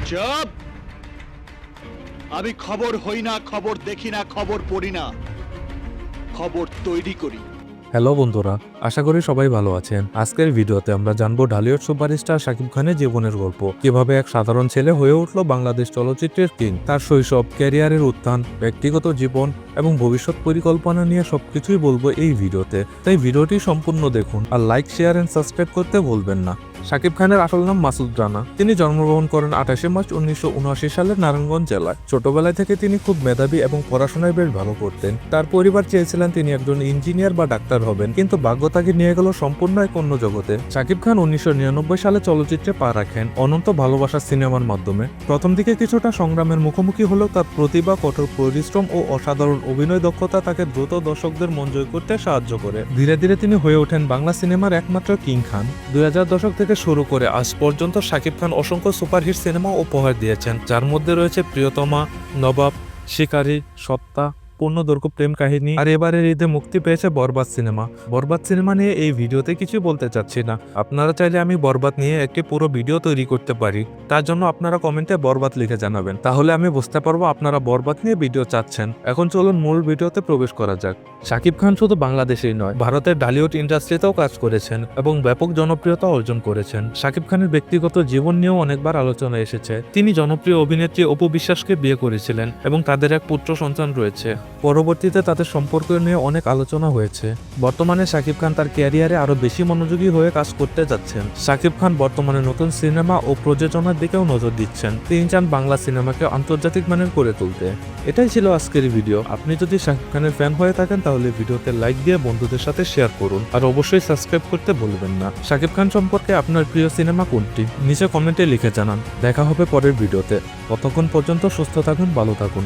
চুপ! আমি খবর হই না, খবর দেখি না, খবর পড়ি না, খবর তৈরি করি। হ্যালো বন্ধুরা, আশা করি সবাই ভালো আছেন। আজকের ভিডিওতে আমরা জানবো ঢালিউড সুপারস্টার শাকিব খানের জীবনের গল্প, কিভাবে এক সাধারণ ছেলে হয়ে উঠল বাংলাদেশ চলচ্চিত্রের কিং। তার শৈশব, ক্যারিয়ারের উত্থান, ব্যক্তিগত জীবন এবং ভবিষ্যৎ পরিকল্পনা নিয়ে সবকিছুই বলবো এই ভিডিওতে। তাই ভিডিওটি সম্পূর্ণ দেখুন আর লাইক, শেয়ার এন্ড সাবস্ক্রাইব করতে ভুলবেন না। শাকিব খানের আসল নাম মাসুদ রানা। তিনি জন্মগ্রহণ করেন 28 মার্চ 1979 সালের নারায়ণগঞ্জ জেলায়। ছোটবেলায় থেকে তিনি খুব মেধাবী এবং পড়াশোনায় বেশ ভালো করতেন। তার পরিবার চেয়েছিলেন তিনি একজন ইঞ্জিনিয়ার বা ডাক্তার হবেন, কিন্তু ভাগ্য তাকে নিয়ে গেল সম্পূর্ণ এক অন্য জগতে। শাকিব খান 1999 সালে চলচ্চিত্রে পা রাখেন অনন্ত ভালোবাসা সিনেমার মাধ্যমে। প্রথম দিকে কিছুটা সংগ্রামের মুখোমুখি হলেও তার প্রতিভা, কঠোর পরিশ্রম ও অসাধারণ অভিনয় দক্ষতা তাকে দ্রুত দর্শকদের মন জয় করতে সাহায্য করে। ধীরে ধীরে তিনি হয়ে ওঠেন বাংলা সিনেমার একমাত্র কিং খান। 2000 দশক থেকে শুরু করে আজ পর্যন্ত শাকিব খান অসংখ্য সুপারহিট সিনেমা উপহার দিয়েছেন, যার মধ্যে রয়েছে প্রিয়তমা, নবাব, শিকারী, সত্তা, পূর্ণদৈর্ঘ্য প্রেম কাহিনী, আর এবারের ঈদে মুক্তি পেয়েছে বরবাদ সিনেমা। বরবাদ সিনেমা নিয়ে এই ভিডিওতে কিছু বলতে চাচ্ছি না। আপনারা চাইলে আমি বরবাদ নিয়ে একটি পুরো ভিডিও তৈরি করতে পারি। তার জন্য আপনারা কমেন্টে বরবাদ লিখে জানাবেন, তাহলে আমি বুঝতে পারবো আপনারা বরবাদ নিয়ে ভিডিও চাচ্ছেন। এখন চলুন মূল ভিডিওতে প্রবেশ করা যাক। শাকিব খান শুধু বাংলাদেশেই নয়, ভারতের ঢালিউড ইন্ডাস্ট্রিতেও কাজ করেছেন এবং ব্যাপক জনপ্রিয়তা অর্জন করেছেন। শাকিব খানের ব্যক্তিগত জীবন নিয়েও অনেকবার আলোচনা এসেছে। তিনি জনপ্রিয় অভিনেত্রী অপু বিশ্বাসকে বিয়ে করেছিলেন এবং তাদের এক পুত্র সন্তান রয়েছে। পরবর্তীতে তাদের সম্পর্ক নিয়ে অনেক আলোচনা হয়েছে। বর্তমানে শাকিব খান তার ক্যারিয়ারে আরো বেশি মনোযোগী হয়ে কাজ করতে যাচ্ছেন। শাকিব খান বর্তমানে নতুন সিনেমা ও প্রযোজনার দিকেও নজর দিচ্ছেন। তিনি চান বাংলা সিনেমাকে আন্তর্জাতিক মানের করে তুলতে। এটাই ছিল আজকের ভিডিও। আপনি যদি শাকিব খানের ফ্যান হয়ে থাকেন তাহলে ভিডিওতে লাইক দিয়ে বন্ধুদের সাথে শেয়ার করুন আর অবশ্যই সাবস্ক্রাইব করতে ভুলবেন না। শাকিব খান সম্পর্কে আপনার প্রিয় সিনেমা কোনটি নিচে কমেন্টে লিখে জানান। দেখা হবে পরের ভিডিওতে। ততক্ষণ পর্যন্ত সুস্থ থাকুন, ভালো থাকুন।